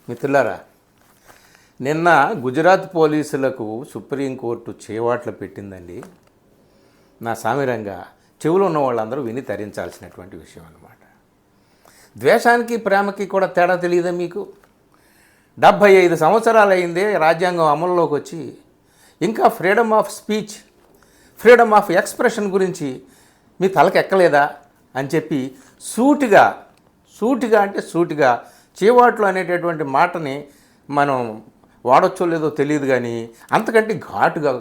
మిత్రులారా, నిన్న గుజరాత్ పోలీసులకు సుప్రీంకోర్టు చేవాట్లు పెట్టిందండి. నా సామిరంగా చెవులు ఉన్న వాళ్ళందరూ విని తరించాల్సినటువంటి విషయం అన్నమాట. ద్వేషానికి ప్రేమకి కూడా తేడా తెలియదా మీకు? 75 సంవత్సరాలు అయిందే రాజ్యాంగం అమల్లోకి వచ్చి, ఇంకా freedom of speech, freedom of expression గురించి మీ తలకెక్కలేదా అని చెప్పి సూటిగా అంటే సూటిగా చేవాట్లు అనేటటువంటి మాటని మనం వాడొచ్చో లేదో తెలియదు, కానీ అంతకంటే ఘాటుగా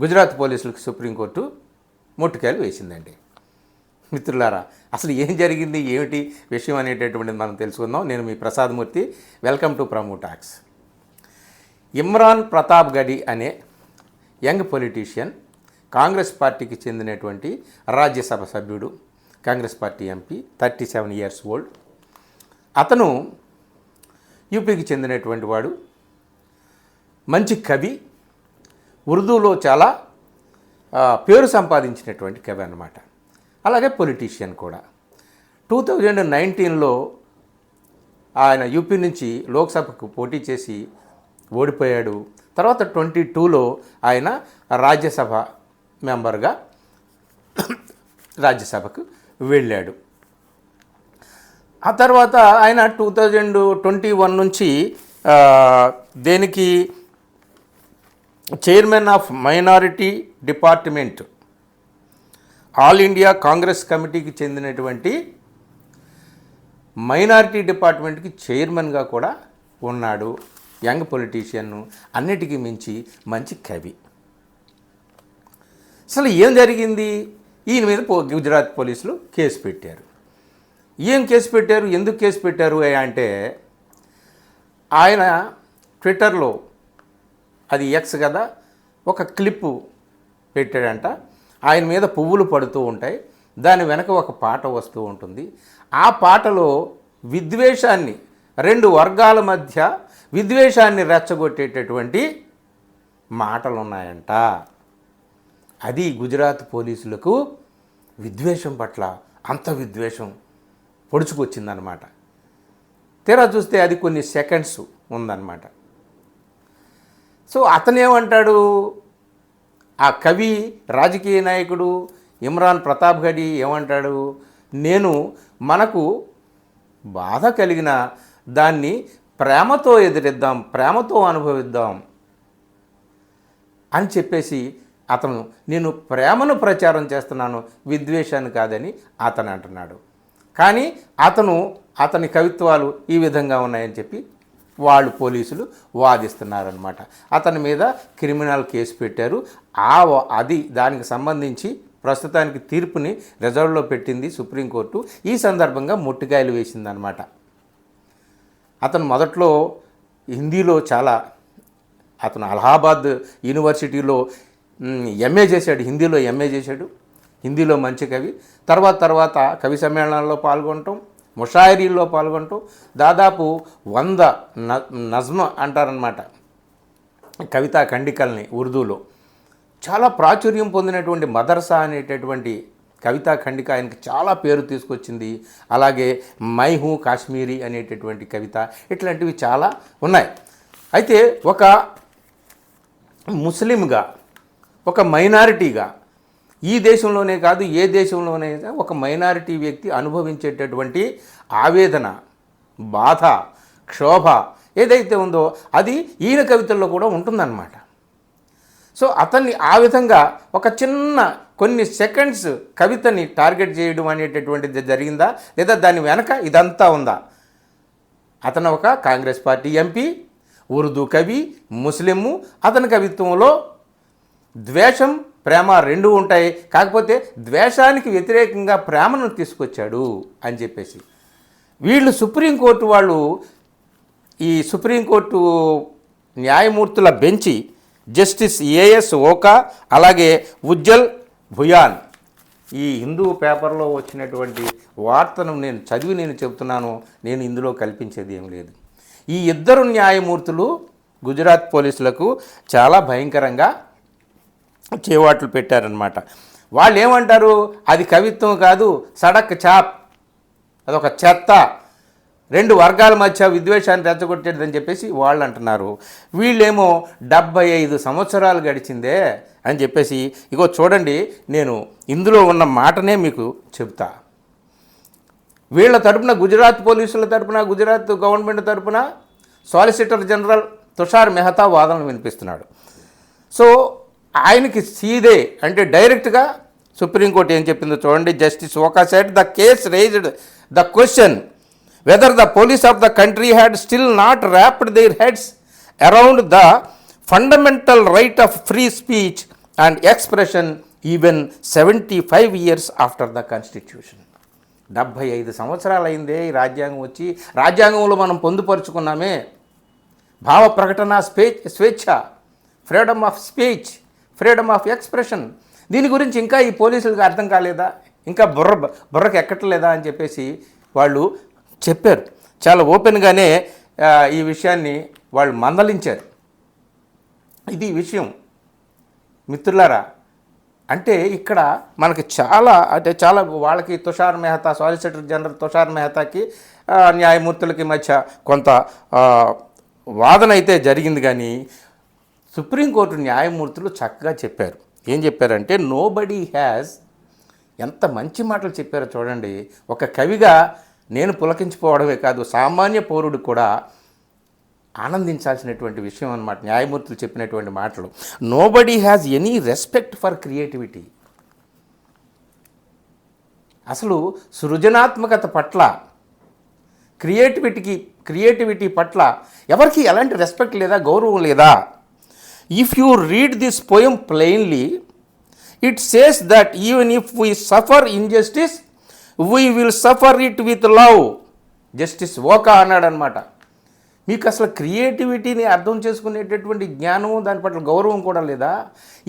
గుజరాత్ పోలీసులకు సుప్రీంకోర్టు మొట్టికాయలు వేసిందండి. మిత్రులారా, అసలు ఏం జరిగింది, ఏమిటి విషయం అనేటటువంటిది మనం తెలుసుకుందాం. నేను మీ Prasadamurthy. Welcome to promo talks. Imran Pratapgarhi అనే యంగ్ పొలిటీషియన్, కాంగ్రెస్ పార్టీకి చెందినటువంటి రాజ్యసభ సభ్యుడు, Congress party MP, 37 years old. అతను యూపీకి చెందినటువంటి వాడు, మంచి కవి, ఉర్దూలో చాలా పేరు సంపాదించినటువంటి కవి అన్నమాట. అలాగే పొలిటీషియన్ కూడా. 2019లో ఆయన యూపీ నుంచి లోక్సభకు పోటీ చేసి ఓడిపోయాడు. తర్వాత 22లో ఆయన రాజ్యసభ మెంబర్గా రాజ్యసభకు వెళ్ళాడు. ఆ తర్వాత ఆయన 2021 నుంచి దేనికి chairman of minority department, all India Congress కమిటీకి చెందినటువంటి మైనారిటీ డిపార్ట్మెంట్కి చైర్మన్గా కూడా ఉన్నాడు. యంగ్ పొలిటీషియన్, అన్నిటికీ మించి మంచి కవి. అసలు ఏం జరిగింది? ఈయన మీద గుజరాత్ పోలీసులు కేసు పెట్టారు. ఏం కేసు పెట్టారు, ఎందుకు కేసు పెట్టారు అంటే, ఆయన ట్విట్టర్లో, అది ఎక్స్ కదా, ఒక క్లిప్పు పెట్టాడంట. ఆయన మీద పువ్వులు పడుతూ ఉంటాయి, దాని వెనక ఒక పాట వస్తూ ఉంటుంది. ఆ పాటలో విద్వేషాన్ని, 2 వర్గాల మధ్య విద్వేషాన్ని రెచ్చగొట్టేటటువంటి మాటలు ఉన్నాయంట. అది గుజరాత్ పోలీసులకు విద్వేషం పట్ల అంత విద్వేషం పొడుచుకొచ్చిందనమాట. తీరా చూస్తే అది కొన్ని సెకండ్స్ ఉందన్నమాట. సో అతనేమంటాడు, ఆ కవి, రాజకీయ నాయకుడు ఇమ్రాన్ ప్రతాప్ గడి ఏమంటాడు, నేను మనకు బాధ కలిగిన దాన్ని ప్రేమతో ఎదిరిద్దాం, ప్రేమతో అనుభవిద్దాం అని చెప్పేసి అతను, నేను ప్రేమను ప్రచారం చేస్తున్నాను, విద్వేషాన్ని కాదని అతను అంటున్నాడు. కానీ అతని కవిత్వాలు ఈ విధంగా ఉన్నాయని చెప్పి వాళ్ళు పోలీసులు వాదిస్తున్నారనమాట. అతని మీద క్రిమినల్ కేసు పెట్టారు. దానికి సంబంధించి ప్రస్తుతానికి తీర్పుని రిజర్వ్లో పెట్టింది సుప్రీంకోర్టు. ఈ సందర్భంగా మొట్టికాయలు వేసిందనమాట. అతను మొదట్లో హిందీలో అతను అలహాబాద్ యూనివర్సిటీలో ఎంఏ చేశాడు, హిందీలో ఎంఏ చేశాడు. హిందీలో మంచి కవి. తర్వాత కవి సమ్మేళనాల్లో పాల్గొనటం, ముషాయిరీల్లో పాల్గొనటం, దాదాపు 100 నజ్మ అంటారనమాట, కవితా ఖండికల్ని ఉర్దూలో చాలా ప్రాచుర్యం పొందినటువంటి మదర్సా అనేటటువంటి కవితా ఖండిక ఆయనకి చాలా పేరు తీసుకొచ్చింది. అలాగే మై హూ కాశ్మీరీ అనేటటువంటి కవిత, ఇట్లాంటివి చాలా ఉన్నాయి. అయితే ఒక ముస్లింగా, ఒక మైనారిటీగా, ఈ దేశంలోనే కాదు ఏ దేశంలోనే ఒక మైనారిటీ వ్యక్తి అనుభవించేటటువంటి ఆవేదన, బాధ, క్షోభ ఏదైతే ఉందో అది ఈయన కవితల్లో కూడా ఉంటుందన్నమాట. సో అతన్ని ఆ విధంగా ఒక చిన్న కొన్ని సెకండ్స్ కవితని టార్గెట్ చేయడం అనేటటువంటిది జరిగిందా, లేదా దాని వెనక ఇదంతా ఉందా? అతను ఒక కాంగ్రెస్ పార్టీ ఎంపీ, ఉర్దూ కవి, ముస్లిము. అతని కవిత్వంలో ద్వేషం, ప్రేమ 2 ఉంటాయి. కాకపోతే ద్వేషానికి వ్యతిరేకంగా ప్రేమను తీసుకొచ్చాడు అని చెప్పేసి వీళ్ళు సుప్రీంకోర్టు వాళ్ళు, ఈ సుప్రీంకోర్టు న్యాయమూర్తుల బెంచి జస్టిస్ ఏఎస్ ఓకా, అలాగే ఉజ్జల్ భుయాన్, ఈ హిందూ పేపర్లో వచ్చినటువంటి వార్తను నేను చెబుతున్నాను, నేను ఇందులో కల్పించేది ఏం లేదు. ఈ 2 న్యాయమూర్తులు గుజరాత్ పోలీసులకు చాలా భయంకరంగా చేవాట్లు పెట్టారనమాట. వాళ్ళు ఏమంటారు, అది కవిత్వం కాదు, సడక్ చాప్, అదొక చెత్త, రెండు వర్గాల మధ్య విద్వేషాన్ని రెచ్చగొట్టేదని చెప్పేసి వాళ్ళు అంటున్నారు. వీళ్ళేమో 75 సంవత్సరాలు గడిచిందే అని చెప్పేసి ఇగో చూడండి, నేను ఇందులో ఉన్న మాటనే మీకు చెప్తా. వీళ్ళ తరపున గుజరాత్ పోలీసుల తరపున, గుజరాత్ గవర్నమెంట్ తరపున సాలిసిటర్ జనరల్ తుషార్ మెహతా వాదనలు వినిపిస్తున్నాడు. సో ఆయనకి సీదే అంటే డైరెక్ట్గా సుప్రీంకోర్టు ఏం చెప్పిందో చూడండి. Justice Oka said the case raised the question whether the police of the country had still not wrapped their heads around the fundamental right of free speech and expression even 75 years after the constitution. 75 సంవత్సరాలు అయిందే ఈ రాజ్యాంగం వచ్చి. రాజ్యాంగంలో మనం పొందుపరుచుకున్నామే భావ ప్రకటన స్వేచ్ఛ, freedom of speech, freedom of expression. దీని గురించి ఇంకా ఈ పోలీసులకు అర్థం కాలేదా, ఇంకా బుర్రకు ఎక్కట్లేదా అని చెప్పేసి వాళ్ళు చెప్పారు. చాలా ఓపెన్గానే ఈ విషయాన్ని వాళ్ళు మందలించారు. ఇది విషయం మిత్రులారా. అంటే ఇక్కడ మనకి చాలా వాళ్ళకి తుషార్ మెహతా, సాలిసిటర్ జనరల్ తుషార్ మెహతాకి న్యాయమూర్తులకి మధ్య కొంత వాదన అయితే జరిగింది. కానీ సుప్రీంకోర్టు న్యాయమూర్తులు చక్కగా చెప్పారు. ఏం చెప్పారంటే నోబడీ హ్యాజ్, ఎంత మంచి మాటలు చెప్పారో చూడండి. ఒక కవిగా నేను పులకించిపోవడమే కాదు, సామాన్య పౌరుడు కూడా ఆనందించాల్సినటువంటి విషయం అన్నమాట న్యాయమూర్తులు చెప్పినటువంటి మాటలు. Nobody has any respect for creativity. అసలు సృజనాత్మకత పట్ల, క్రియేటివిటీ పట్ల ఎవరికి ఎలాంటి రెస్పెక్ట్ లేదా, గౌరవం లేదా? If you read this poem plainly it says that even if we suffer injustice we will suffer it with love. Justice Oka అన్నాడనమాట. మీకు అసలు క్రియేటివిటీని అర్థం చేసుకునేటటువంటి జ్ఞానం, దాని పట్ల గౌరవం కూడా లేదా?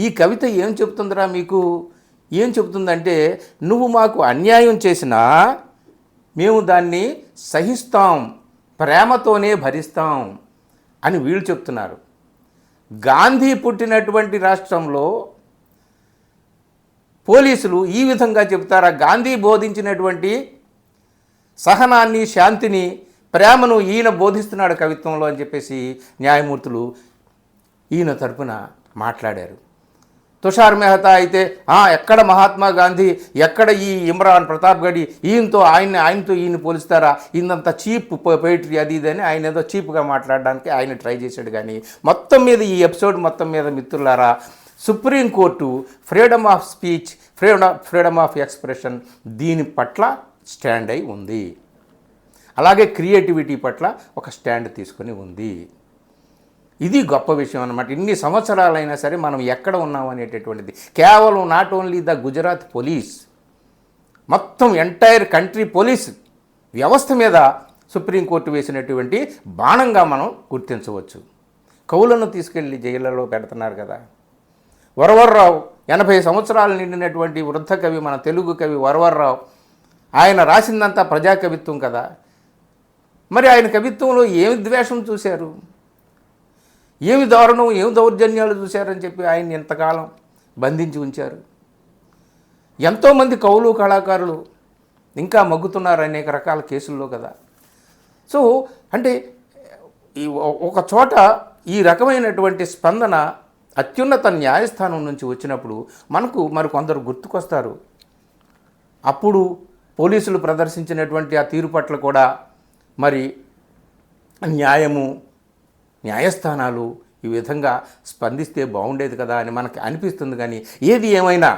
ఈ కవిత ఏం చెప్తుందిరా మీకు? ఏం చెప్తుందంటే నువ్వు మాకు అన్యాయం చేసినా మేము దాన్ని సహిస్తాం, ప్రేమతోనే భరిస్తాం అని వీళ్ళు చెప్తున్నారు. గాంధీ పుట్టినటువంటి రాష్ట్రంలో పోలీసులు ఈ విధంగా చెప్తారా? గాంధీ బోధించినటువంటి సహనాన్ని, శాంతిని, ప్రేమను ఈయన బోధిస్తున్నాడు కవిత్వంలో అని చెప్పేసి న్యాయమూర్తులు ఈయన తరపున మాట్లాడారు. తుషార్ మెహతా అయితే ఎక్కడ మహాత్మా గాంధీ, ఎక్కడ ఈ ఇమ్రాన్ ప్రతాప్ గడి, ఆయనతో ఈయన పోలిస్తారా, ఈయనంత చీప్ పోయిటరీ అది ఇది అని ఆయన ఏదో చీప్గా మాట్లాడడానికి ఆయన ట్రై చేశాడు. కానీ మొత్తం మీద ఈ ఎపిసోడ్ మొత్తం మీద మిత్రులారా, supreme court freedom of speech, freedom of expression దీని పట్ల స్టాండ్ అయి ఉంది. అలాగే క్రియేటివిటీ పట్ల ఒక స్టాండ్ తీసుకొని ఉంది. ఇది గొప్ప విషయం అన్నమాట. ఇన్ని సంవత్సరాలైనా సరే మనం ఎక్కడ ఉన్నాం అనేటటువంటిది కేవలం not only the Gujarat police, మొత్తం ఎంటైర్ కంట్రీ పోలీస్ వ్యవస్థ మీద సుప్రీంకోర్టు వేసినటువంటి బాణంగా మనం గుర్తించవచ్చు. కవులను తీసుకెళ్ళి జైళ్ళలో పెడుతున్నారు కదా. వరవర్రావు 80 సంవత్సరాలు నిండినటువంటి వృద్ధ కవి, మన తెలుగు కవి వరవర్రావు, ఆయన రాసిందంతా ప్రజాకవిత్వం కదా. మరి ఆయన కవిత్వంలో ఏమి ద్వేషం చూశారు, ఏమి దారుణం, ఏమి దౌర్జన్యాలు చూశారని చెప్పి ఆయన్ని ఎంతకాలం బంధించి ఉంచారు. ఎంతోమంది కవులు, కళాకారులు ఇంకా మగ్గుతున్నారు అనేక రకాల కేసుల్లో కదా. సో అంటే ఒక చోట ఈ రకమైనటువంటి స్పందన అత్యున్నత న్యాయస్థానం నుంచి వచ్చినప్పుడు మనకు మరి కొందరు గుర్తుకొస్తారు. అప్పుడు పోలీసులు ప్రదర్శించినటువంటి ఆ తీరు పట్ల కూడా మరి న్యాయస్థానాలు ఈ విధంగా స్పందిస్తే బాగుండేది కదా అని మనకి అనిపిస్తుంది. కానీ ఏది ఏమైనా,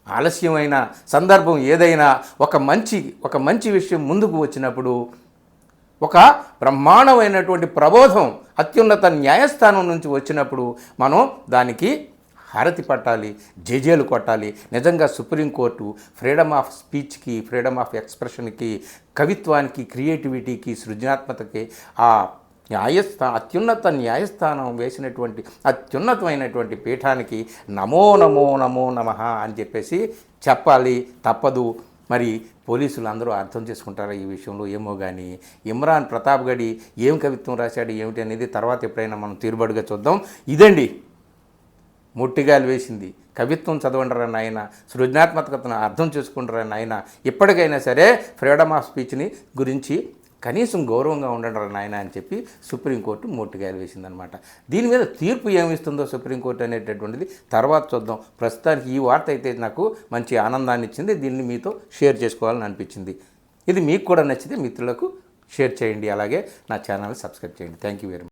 ఆలస్యమైన సందర్భం ఏదైనా, ఒక మంచి విషయం ముందుకు వచ్చినప్పుడు, ఒక బ్రహ్మాండమైనటువంటి ప్రబోధం అత్యున్నత న్యాయస్థానం నుంచి వచ్చినప్పుడు మనం దానికి హారతి పట్టాలి, జేజేలు కొట్టాలి. నిజంగా సుప్రీంకోర్టు ఫ్రీడమ్ ఆఫ్ స్పీచ్కి, ఫ్రీడమ్ ఆఫ్ ఎక్స్ప్రెషన్కి, కవిత్వానికి, క్రియేటివిటీకి, సృజనాత్మకకి ఆ అత్యున్నత న్యాయస్థానం వేసినటువంటి అత్యున్నతమైనటువంటి పీఠానికి నమో నమో నమో నమః అని చెప్పేసి చెప్పాలి, తప్పదు. మరి పోలీసులు అందరూ అర్థం చేసుకుంటారా ఈ విషయంలో ఏమో. కానీ ఇమ్రాన్ ప్రతాప్ గడి ఏం కవిత్వం రాశాడు ఏమిటి అనేది తర్వాత ఎప్పుడైనా మనం తీరుబడిగా చూద్దాం. ఇదండి మొట్టిగాలు వేసింది. కవిత్వం చదవండిరా నాయన, సృజనాత్మకతను అర్థం చేసుకుంటారా నాయన. ఇప్పటికైనా సరే ఫ్రీడమ్ ఆఫ్ స్పీచ్ని గురించి కనీసం గౌరవంగా ఉండడం నాయన అని చెప్పి సుప్రీంకోర్టు మొట్టికాయలు వేసిందనమాట. దీని మీద తీర్పు ఏమిస్తుందో సుప్రీంకోర్టు అనేటటువంటిది తర్వాత చూద్దాం. ప్రస్తుతానికి ఈ వార్త అయితే నాకు మంచి ఆనందాన్ని ఇచ్చింది. దీన్ని మీతో షేర్ చేసుకోవాలని అనిపించింది. ఇది మీకు కూడా నచ్చితే మిత్రులకు షేర్ చేయండి. అలాగే నా ఛానల్ని సబ్స్క్రైబ్ చేయండి. Thank you very much.